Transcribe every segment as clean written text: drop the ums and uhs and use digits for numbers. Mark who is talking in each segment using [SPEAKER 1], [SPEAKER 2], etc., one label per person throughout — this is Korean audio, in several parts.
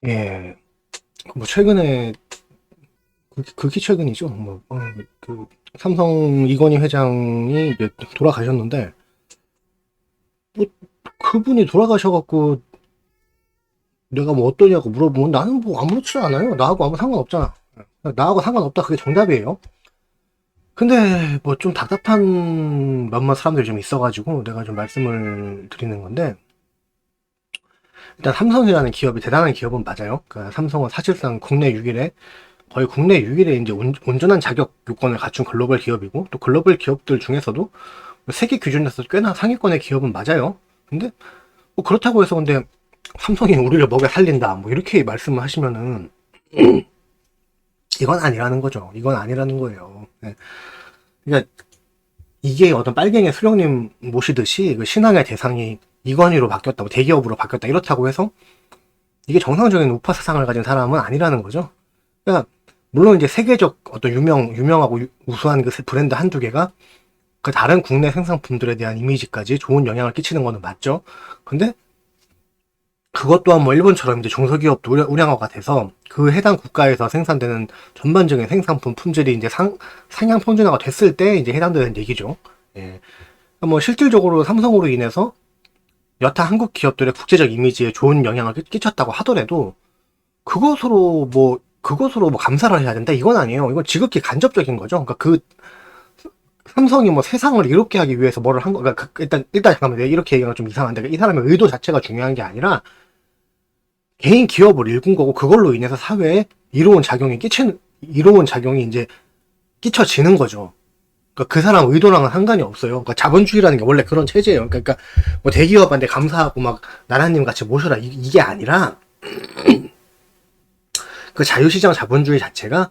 [SPEAKER 1] 예, 뭐 최근에 극히 최근이죠. 그 삼성 이건희 회장이 이제 돌아가셨는데 뭐 그분이 돌아가셔갖고 내가 뭐 어떠냐고 물어보면 나는 뭐 아무렇지도 않아요. 나하고 아무 상관없잖아. 나하고 상관없다. 그게 정답이에요. 근데 뭐 좀 답답한 몇몇 사람들이 좀 있어가지고 내가 좀 말씀을 드리는 건데, 일단 삼성이라는 기업이 대단한 기업은 맞아요. 그러니까 삼성은 사실상 국내 6일에 거의 국내 6일에 이제 온전한 자격 요건을 갖춘 글로벌 기업이고, 또 글로벌 기업들 중에서도 세계 기준에서 꽤나 상위권의 기업은 맞아요. 근데 뭐 그렇다고 해서 근데 삼성이 우리를 먹여 살린다 뭐 이렇게 말씀을 하시면은 이건 아니라는 거죠. 이건 아니라는 거예요. 네. 그러니까 이게 어떤 빨갱이 수령님 모시듯이 그 신앙의 대상이 이건희로 바뀌었다고, 대기업으로 바뀌었다 이렇다고 해서 이게 정상적인 우파 사상을 가진 사람은 아니라는 거죠. 그러니까 물론 이제 세계적 어떤 유명하고 우수한 그 브랜드 한두 개가 그 다른 국내 생산품들에 대한 이미지까지 좋은 영향을 끼치는 거는 맞죠. 근데 그것 또한 뭐 일본처럼 이제 중소기업도 우량화가 돼서 그 해당 국가에서 생산되는 전반적인 생산품 품질이 이제 상향 평준화가 됐을 때 이제 해당되는 얘기죠. 예. 뭐 실질적으로 삼성으로 인해서 여타 한국 기업들의 국제적 이미지에 좋은 영향을 끼쳤다고 하더라도 그것으로 뭐 감사를 해야 된다 이건 아니에요. 이건 지극히 간접적인 거죠. 그러니까 그 삼성이 뭐 세상을 이롭게 하기 위해서 뭐를 한 거, 그러니까 일단 잠깐만, 내가 이렇게 얘기하면 좀 이상한데, 이 사람의 의도 자체가 중요한 게 아니라 개인 기업을 일군 거고, 그걸로 인해서 사회에 이로운 작용이 이제 끼쳐지는 거죠. 그러니까 그 사람 의도랑은 상관이 없어요. 그러니까 자본주의라는 게 원래 그런 체제예요. 그러니까 뭐 대기업한테 감사하고 막 나라님 같이 모셔라 이게 아니라, 그 자유시장 자본주의 자체가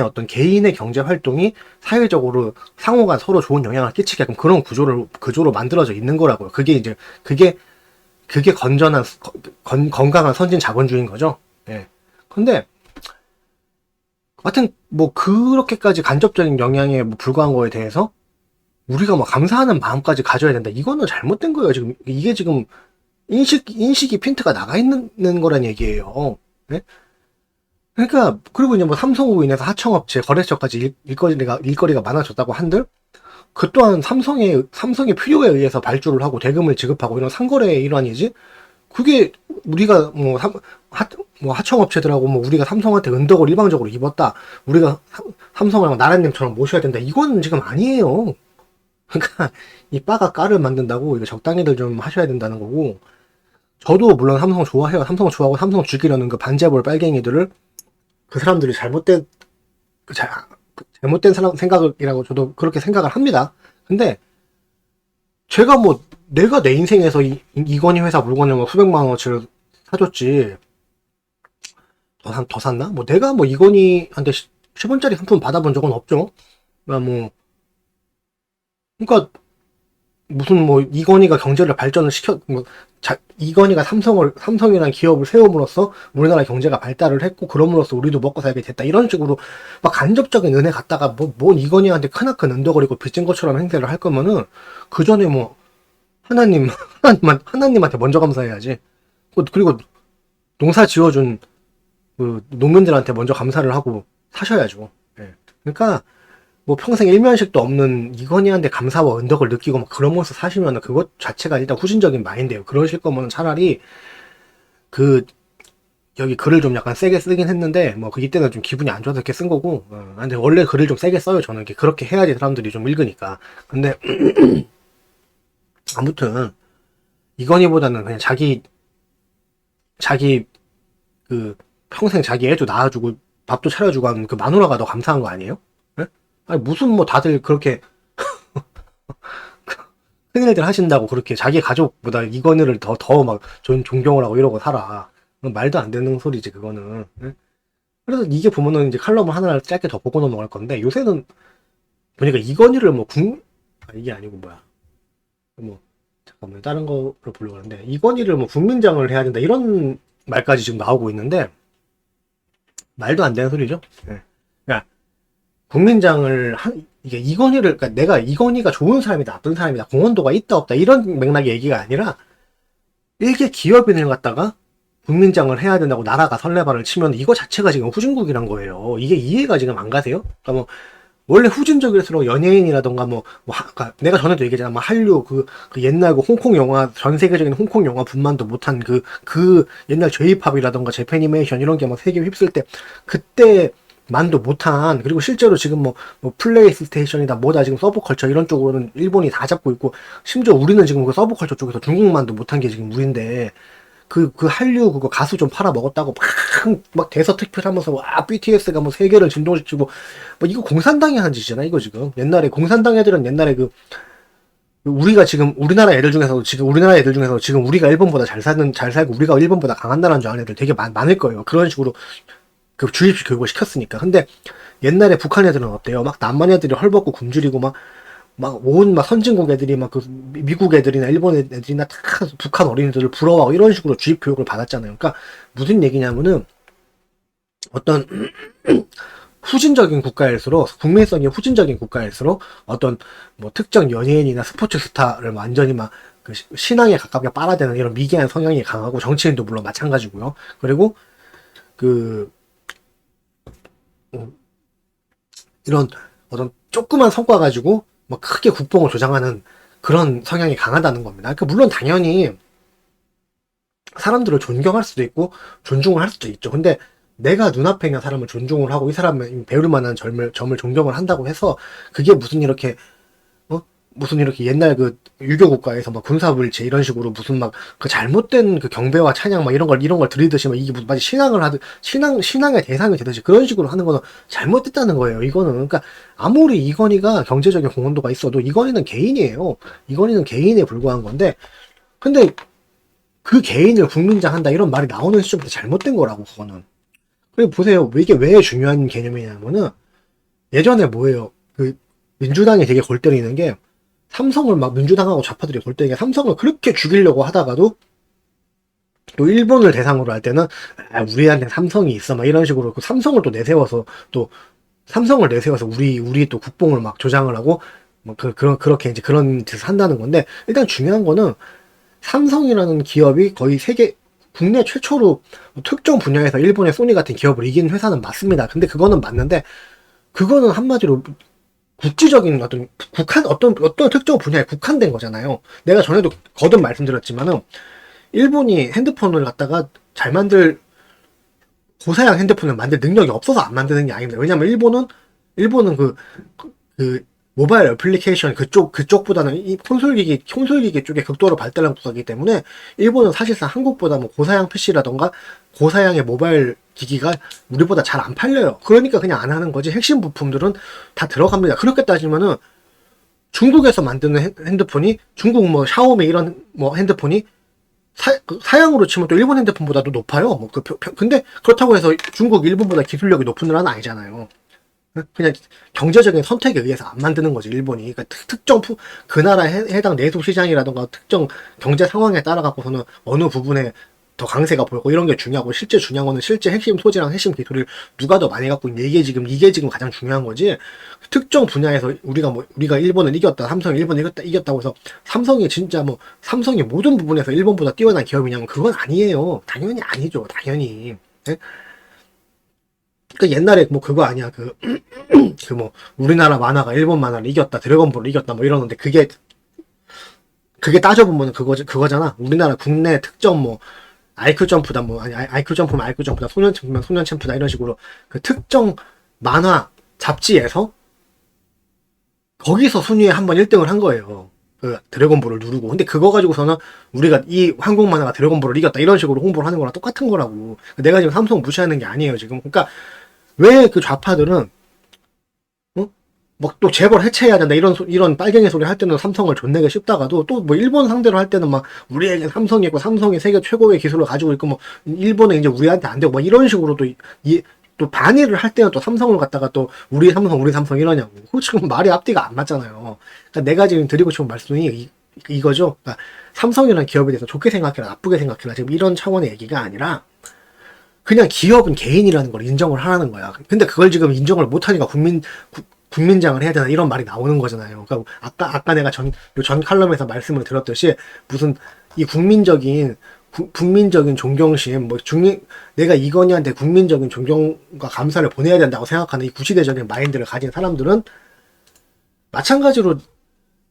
[SPEAKER 1] 어떤 개인의 경제 활동이 사회적으로 상호가 서로 좋은 영향을 끼치게끔 그런 구조로 만들어져 있는 거라고요. 그게 건강한 선진 자본주의인 거죠. 예. 근데, 하여튼, 뭐, 그렇게까지 간접적인 영향에 뭐 불과한 거에 대해서 우리가 뭐 감사하는 마음까지 가져야 된다. 이거는 잘못된 거예요. 지금, 이게 지금 인식이 핀트가 나가 있는 거란 얘기예요. 예? 그러니까 그리고 이제 뭐 삼성으로 인해서 하청업체 거래처까지 일거리가 많아졌다고 한들 그 또한 삼성의 필요에 의해서 발주를 하고 대금을 지급하고 이런 상거래의 일환이지. 그게 우리가 뭐 하청업체들하고 뭐 우리가 삼성한테 은덕을 일방적으로 입었다, 우리가 삼성을 나라님처럼 모셔야 된다, 이건 지금 아니에요. 그러니까 이 빠가 까를 만든다고 이거 적당히들 좀 하셔야 된다는 거고. 저도 물론 삼성 좋아해요. 삼성 좋아하고 삼성 죽이려는 그 반재벌 빨갱이들을, 그 사람들이 그 잘못된 생각이라고 저도 그렇게 생각을 합니다. 근데 제가 뭐 내가 내 인생에서 이건희 회사 물건을 뭐 수백만 원어치를 사줬지, 더 샀나? 뭐 내가 뭐 이건희한테 10원짜리 상품 받아본 적은 없죠. 그러니까 무슨 뭐 이건희가 경제를 발전을 이건희가 삼성이라는 기업을 세움으로써 우리나라 경제가 발달을 했고 그럼으로써 우리도 먹고 살게 됐다 이런 식으로 막 간접적인 은혜 갖다가 뭔 이건희한테 크나큰 은덕거리고 빚진 것처럼 행세를 할 거면은 그 전에 뭐 하나님한테 먼저 감사해야지. 그리고 농사 지어준 그 농민들한테 먼저 감사를 하고 사셔야죠. 예. 그러니까 뭐 평생 일면식도 없는 이건희한테 감사와 은덕을 느끼고 막 그러면서 사시면 그것 자체가 일단 후진적인 마인드예요. 그러실 거면 차라리 그 여기 글을 좀 약간 세게 쓰긴 했는데 뭐 그 이때는 좀 기분이 안 좋아서 이렇게 쓴 거고. 근데 원래 글을 좀 세게 써요. 저는 그렇게 해야지 사람들이 좀 읽으니까. 근데 아무튼 이건희보다는 그냥 자기 그 평생 자기 애도 낳아주고 밥도 차려주고 하는 그 마누라가 더 감사한 거 아니에요? 예? 아니 무슨 뭐 다들 그렇게 큰일들 하신다고 그렇게 자기 가족보다 이건희를 더 막 존경을 하고 이러고 살아. 말도 안 되는 소리지 그거는. 예? 그래서 이게 보면은 이제 칼럼을 하나를 짧게 더 보고 넘어갈 건데, 요새는 보니까 이건희를 이게 아니고 뭐야, 뭐 잠깐만 다른 거로 보려고 하는데, 이건희를 뭐 국민장을 해야 된다 이런 말까지 지금 나오고 있는데 말도 안 되는 소리죠. 예. 그러니까 이게 그러니까 내가 이건희가 좋은 사람이다 나쁜 사람이다 공헌도가 있다 없다 이런 맥락의 얘기가 아니라, 일개 기업인을 갖다가 국민장을 해야 된다고 나라가 설레발을 치면 이거 자체가 지금 후진국이란 거예요. 이게 이해가 지금 안 가세요? 그러니까 뭐 원래 후진적일수록 연예인이라던가 그러니까 내가 전에도 얘기했잖아. 뭐 한류 그 옛날 그 홍콩 영화 전 세계적인 홍콩 영화 분만도 못한 그 옛날 J-팝이라던가 재패니메이션 이런 게 막 세계 휩쓸 때 그때 만도 못한 그리고 실제로 지금 뭐 플레이스테이션이다 뭐다 지금 서브컬처 이런 쪽으로는 일본이 다 잡고 있고 심지어 우리는 지금 그 서브컬처 쪽에서 중국만도 못한 게 지금 우리인데 그 한류 그거 가수 좀 팔아 먹었다고 막 대서특필하면서 와 BTS가 뭐 세계를 진동시키고 뭐 이거 공산당이 하는 짓이잖아 이거 지금 옛날에 공산당 애들은 옛날에 우리가 지금 우리나라 애들 중에서 지금 우리가 일본보다 잘 살고 우리가 일본보다 강한 나라인 줄 아는 애들 되게 많을 거예요. 그런 식으로 그 주입식 교육을 시켰으니까. 근데 옛날에 북한 애들은 어때요? 막 남한 애들이 헐벗고 굶주리고 막 선진국 애들이 막 그 미국 애들이나 일본 애들이나 다 북한 어린이들을 부러워하고 이런 식으로 주입 교육을 받았잖아요. 그러니까 무슨 얘기냐면은 어떤 후진적인 국가일수록 국민성이 후진적인 국가일수록 어떤 뭐 특정 연예인이나 스포츠 스타를 완전히 막 그 신앙에 가깝게 빨아대는 이런 미개한 성향이 강하고 정치인도 물론 마찬가지고요. 그리고 그 이런 어떤 조그만 성과 가지고 뭐 크게 국뽕을 조장하는 그런 성향이 강하다는 겁니다. 그러니까 물론 당연히 사람들을 존경할 수도 있고 존중을 할 수도 있죠. 근데 내가 눈앞에 있는 사람을 존중을 하고 이 사람을 배울 만한 점을 존경을 한다고 해서 그게 무슨 이렇게 옛날 그 유교 국가에서 막 군사불체 이런 식으로 무슨 막 그 잘못된 그 경배와 찬양 막 이런 걸 들이듯이 막 이게 무슨 마치 신앙을 하듯 신앙의 대상이 되듯이 그런 식으로 하는 거는 잘못됐다는 거예요. 이거는 그러니까 아무리 이건희가 경제적인 공헌도가 있어도 이건희는 개인이에요. 이건희는 개인에 불과한 건데 근데 그 개인을 국민장 한다 이런 말이 나오는 시점부터 잘못된 거라고 그거는. 그리고 보세요. 이게 왜 중요한 개념이냐면은 예전에 뭐예요. 그 민주당이 되게 골 때리는 게 삼성을 막 민주당하고 좌파들이 골 때리는 게 삼성을 그렇게 죽이려고 하다가도 또 일본을 대상으로 할 때는 우리한테 삼성이 있어 막 이런 식으로 그 삼성을 또 내세워서 우리 또 국뽕을 막 조장을 하고 뭐 그렇게 이제 그런 짓을 한다는 건데 일단 중요한 거는 삼성이라는 기업이 거의 국내 최초로 특정 분야에서 일본의 소니 같은 기업을 이기는 회사는 맞습니다. 근데 그거는 맞는데 그거는 한마디로 국지적인 어떤 특정 분야에 국한된 거잖아요. 내가 전에도 거듭 말씀드렸지만은 일본이 핸드폰을 갖다가 고사양 핸드폰을 만들 능력이 없어서 안 만드는 게 아닙니다. 왜냐면 일본은 그 모바일 애플리케이션 그쪽보다는 이 콘솔기기 쪽에 극도로 발달한 국가이기 때문에 일본은 사실상 한국보다 뭐 고사양 PC라던가 고사양의 모바일 기기가 우리보다 잘 안 팔려요. 그러니까 그냥 안 하는 거지. 핵심 부품들은 다 들어갑니다. 그렇게 따지면은 중국에서 만드는 핸드폰이 중국 뭐 샤오미 이런 뭐 핸드폰이 사양으로 치면 또 일본 핸드폰보다도 높아요. 근데 그렇다고 해서 중국, 일본보다 기술력이 높은 나라는 아니잖아요. 그냥 경제적인 선택에 의해서 안 만드는 거지 일본이. 그러니까 특정 그 나라에 해당 내수 시장이라던가 특정 경제 상황에 따라 갖고서는 어느 부분에 더 강세가 보이고 이런 게 중요하고 실제 중요한 거는 실제 핵심 소재랑 핵심 기술을 누가 더 많이 갖고 있는 이게 지금 가장 중요한 거지. 특정 분야에서 우리가 일본을 이겼다, 삼성이 일본을 이겼다고 해서 삼성이 모든 부분에서 일본보다 뛰어난 기업이냐면 그건 아니에요. 당연히 아니죠. 당연히. 네? 그러니까 옛날에 뭐 그거 아니야. 우리나라 만화가 일본 만화를 이겼다, 드래곤볼을 이겼다 뭐 이러는데 그게 따져보면 그거잖아. 우리나라 국내 특정 뭐 아이큐 점프다 아이큐 점프면 아이큐 점프다 소년 챔프면 소년 챔프다 이런 식으로 그 특정 만화 잡지에서 거기서 순위에 한번 1등을 한 거예요. 그 드래곤볼을 누르고. 근데 그거 가지고서는 우리가 이 한국 만화가 드래곤볼을 이겼다 이런 식으로 홍보를 하는 거랑 똑같은 거라고. 내가 지금 삼성 무시하는 게 아니에요 지금. 그러니까 왜 그 좌파들은 또 재벌 해체해야 된다 이런 빨갱이 소리 할 때는 삼성을 존내기 쉽다가도 또 뭐 일본 상대로 할 때는 막 우리에게 삼성이 있고 삼성이 세계 최고의 기술을 가지고 있고 뭐 일본은 이제 우리한테 안 되고 뭐 이런 식으로 또 반의를 할 때는 또 삼성을 갖다가 또 우리 삼성 이러냐고. 그거 지금 말이 앞뒤가 안 맞잖아요. 그러니까 내가 지금 드리고 싶은 말씀이 이거죠. 그러니까 삼성이라는 기업에 대해서 좋게 생각해라 나쁘게 생각해라 지금 이런 차원의 얘기가 아니라 그냥 기업은 개인이라는 걸 인정을 하라는 거야. 근데 그걸 지금 인정을 못하니까 국민장을 해야 되나 이런 말이 나오는 거잖아요. 그러니까 아까 내가 전 칼럼에서 말씀을 드렸듯이 무슨 이 국민적인 국민적인 존경심, 내가 이건희한테 국민적인 존경과 감사를 보내야 된다고 생각하는 이 구시대적인 마인드를 가진 사람들은 마찬가지로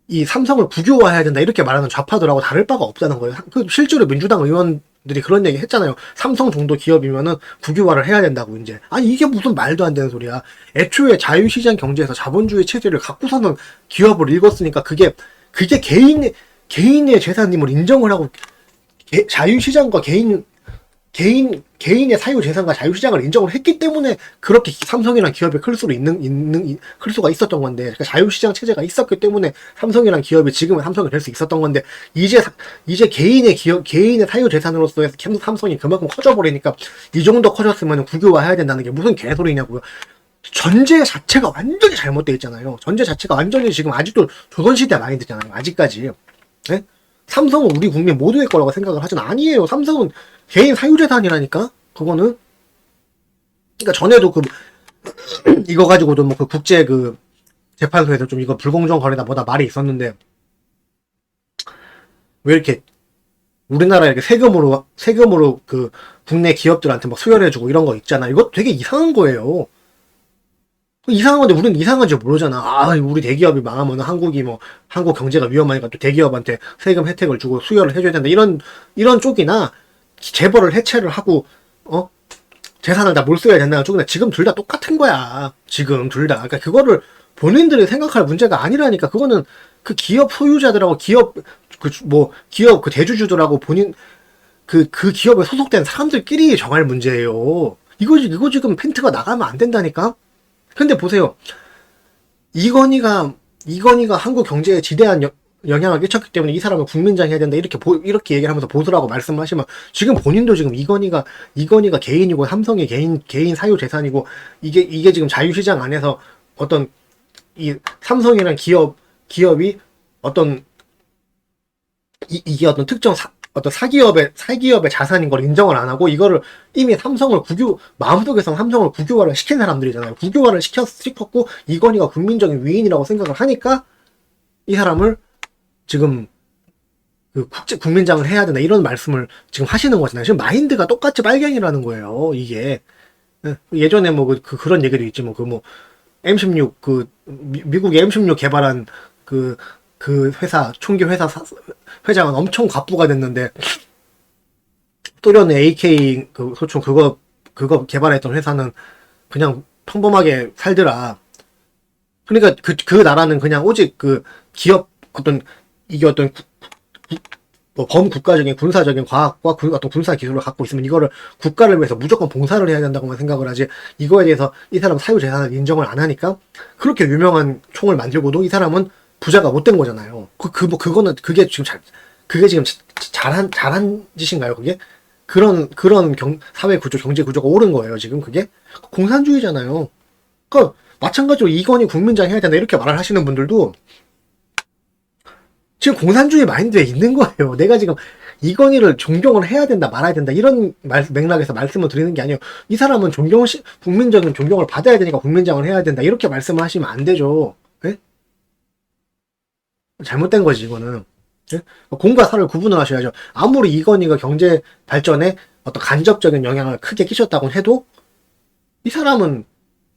[SPEAKER 1] 이 삼성을 국유화해야 된다 이렇게 말하는 좌파들하고 다를 바가 없다는 거예요. 실제로 민주당 의원들이 그런 얘기 했잖아요. 삼성 정도 기업이면은 국유화를 해야 된다고 이제. 아니 이게 무슨 말도 안 되는 소리야. 애초에 자유시장 경제에서 자본주의 체제를 갖고서는 기업을 읽었으니까 그게 개인의 재산임을 인정을 하고 자유시장과 개인의 사유재산과 자유시장을 인정을 했기 때문에 그렇게 삼성이란 기업이 클 수가 있었던 건데, 그러니까 자유시장 체제가 있었기 때문에 삼성이란 기업이 지금의 삼성이 될 수 있었던 건데, 이제 개인의 사유재산으로서의 삼성이 그만큼 커져버리니까 이 정도 커졌으면 국유화해야 된다는 게 무슨 개소리냐고요. 전제 자체가 완전히 잘못되어 있잖아요. 전제 자체가 완전히 지금 아직도 조선시대 마인드잖아요. 아직까지. 네? 삼성은 우리 국민 모두의 거라고 생각을 하진 아니에요. 삼성은 개인 사유재산이라니까. 그거는. 그러니까 전에도 이거 가지고도 뭐 그 국제 재판소에서 좀 이거 불공정 거래다 뭐다 말이 있었는데, 왜 이렇게 우리나라 이렇게 세금으로 국내 기업들한테 막 수혈해주고 이런 거 있잖아. 이거 되게 이상한 거예요. 이상한 건데 우리는 이상한 줄 모르잖아. 아, 우리 대기업이 망하면 한국 경제가 위험하니까 또 대기업한테 세금 혜택을 주고 수혈을 해줘야 된다. 이런 쪽이나 재벌을 해체를 하고, 재산을 다 몰수해야 된다는 쪽이나 지금 둘 다 똑같은 거야. 지금 둘 다. 그러니까 그거를 본인들이 생각할 문제가 아니라니까. 그거는 그 기업 소유자들하고 기업 대주주들하고 그 기업에 소속된 사람들끼리 정할 문제예요. 이거 지금 팬트가 나가면 안 된다니까? 근데 보세요. 이건희가 한국 경제에 지대한 영향을 끼쳤기 때문에 이 사람을 국민장 해야 된다. 이렇게 얘기를 하면서 보수라고 말씀하시면, 지금 본인도 지금 이건희가 개인이고 삼성이 개인 사유 재산이고, 이게 지금 자유시장 안에서 어떤 이 삼성이라는 기업이 이게 어떤 특정 어떤 사기업의 자산인 걸 인정을 안 하고, 이거를 이미 마음속에서 삼성을 국유화를 시킨 사람들이잖아요. 국유화를 시켰고, 이건희가 국민적인 위인이라고 생각을 하니까, 이 사람을 지금, 국민장을 해야 된다, 이런 말씀을 지금 하시는 거잖아요. 지금 마인드가 똑같이 빨갱이라는 거예요, 이게. 예전에 그런 얘기도 있지, M16, 미국의 M16 개발한 회사, 총기 회사 회장은 엄청 갑부가 됐는데, 소련의 AK 소총 그거 개발했던 회사는 그냥 평범하게 살더라. 그러니까 그 나라는 그냥 오직 기업 이게 어떤 범국가적인 군사적인 과학과 어떤 군사 기술을 갖고 있으면 이거를 국가를 위해서 무조건 봉사를 해야 된다고만 생각을 하지, 이거에 대해서 이 사람 사유 재산을 인정을 안 하니까 그렇게 유명한 총을 만들고도 이 사람은 부자가 못 된 거잖아요. 그게 지금 잘한 짓인가요, 그게? 그런 사회 구조, 경제 구조가 옳은 거예요, 지금 그게? 공산주의잖아요. 그러니까, 마찬가지로 이건희 국민장 해야 된다, 이렇게 말을 하시는 분들도 지금 공산주의 마인드에 있는 거예요. 내가 지금 이건희를 존경을 해야 된다, 말아야 된다, 이런 맥락에서 말씀을 드리는 게 아니에요. 이 사람은 국민적인 존경을 받아야 되니까 국민장을 해야 된다, 이렇게 말씀을 하시면 안 되죠. 네? 잘못된 거지, 이거는. 네? 공과 사를 구분을 하셔야죠. 아무리 이건희가 경제 발전에 어떤 간접적인 영향을 크게 끼쳤다고 해도 이 사람은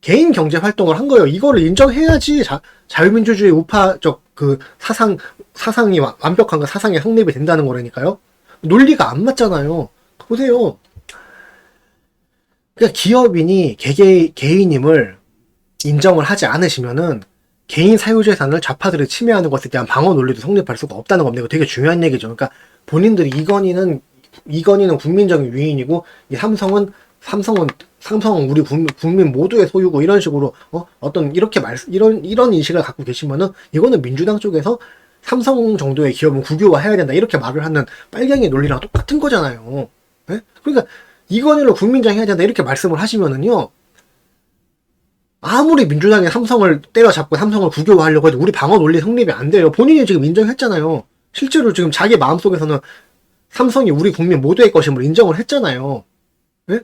[SPEAKER 1] 개인 경제 활동을 한 거예요. 이거를 인정해야지 자유민주주의 우파적 사상이 완벽한 사상의 성립이 된다는 거라니까요. 논리가 안 맞잖아요. 보세요. 그러니까 기업인이 개인임을 인정을 하지 않으시면은 개인 사유재산을 좌파들이 침해하는 것에 대한 방어 논리도 성립할 수가 없다는 겁니다. 이거 되게 중요한 얘기죠. 그러니까 본인들이 이건희는 국민적인 위인이고, 이 삼성은 우리 국민 모두의 소유고, 이런 식으로 이런 인식을 갖고 계시면은 이거는 민주당 쪽에서 삼성 정도의 기업은 국유화해야 된다, 이렇게 말을 하는 빨갱이 논리랑 똑같은 거잖아요. 네? 그러니까 이건희를 국민장 해야 된다, 이렇게 말씀을 하시면은요, 아무리 민주당이 삼성을 때려잡고 삼성을 국유화하려고 해도 우리 방어 논리 성립이 안 돼요. 본인이 지금 인정했잖아요. 실제로 지금 자기 마음속에서는 삼성이 우리 국민 모두의 것임을 인정을 했잖아요. 네?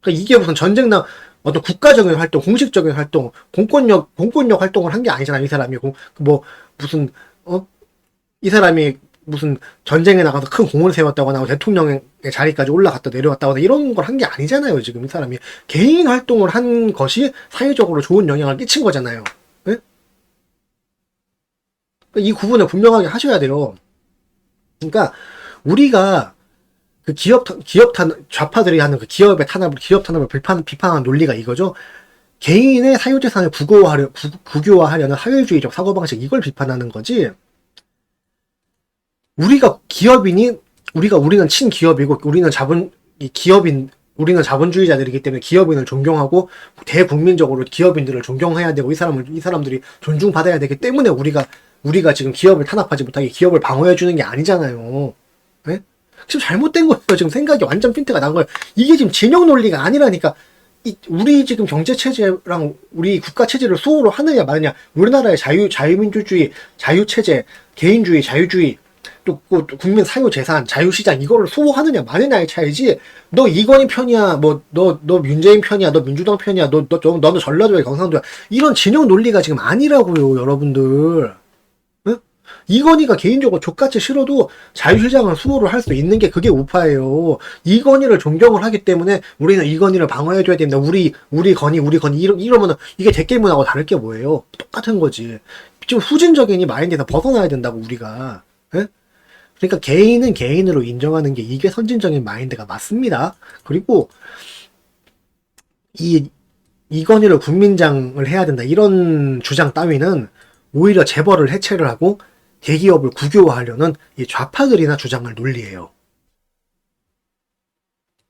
[SPEAKER 1] 그러니까 이게 무슨 전쟁당 어떤 국가적인 활동, 공식적인 활동, 공권력 활동을 한 게 아니잖아요. 이 사람이 이 사람이 무슨 전쟁에 나가서 큰 공을 세웠다거나 대통령의 자리까지 올라갔다 내려왔다거나 이런 걸 한 게 아니잖아요. 지금 이 사람이 개인 활동을 한 것이 사회적으로 좋은 영향을 끼친 거잖아요. 예? 이 구분을 분명하게 하셔야 돼요. 그러니까 우리가 그 좌파들이 하는 그 기업 탄압을 비판한 논리가 이거죠. 개인의 사유재산을 국유화하려는 사회주의적 사고방식, 이걸 비판하는 거지. 우리는 친기업이고, 우리는 자본주의자들이기 때문에 기업인을 존경하고, 대국민적으로 기업인들을 존경해야 되고, 이 사람들이 존중받아야 되기 때문에 우리가 지금 기업을 탄압하지 못하게 기업을 방어해주는 게 아니잖아요. 네? 지금 잘못된 거예요. 지금 생각이 완전 핀트가 난 거예요. 이게 지금 진영 논리가 아니라니까. 우리 지금 경제체제랑 우리 국가체제를 수호로 하느냐 마느냐, 우리나라의 자유민주주의, 자유체제, 개인주의, 자유주의, 또 국민 사유재산, 자유시장, 이거를 수호하느냐 마느냐의 차이지, 너 이건희 편이야, 너 문재인 편이야, 너 민주당 편이야, 너는 전라도야, 경상도야, 이런 진영 논리가 지금 아니라고요, 여러분들. 이건희가 개인적으로 족같이 싫어도 자유시장을 수호를 할 수 있는 게 그게 우파예요. 이건희를 존경을 하기 때문에 우리는 이건희를 방어해줘야 됩니다. 우리 건희 이러면은 이게 대깨문하고 다를 게 뭐예요? 똑같은 거지. 좀 후진적인 이 마인드에서 벗어나야 된다고, 우리가. 예? 그러니까 개인은 개인으로 인정하는 게 이게 선진적인 마인드가 맞습니다. 그리고 이건희를 국민장을 해야 된다, 이런 주장 따위는 오히려 재벌을 해체를 하고 대기업을 국유화하려는 이 좌파들이나 주장할 논리예요.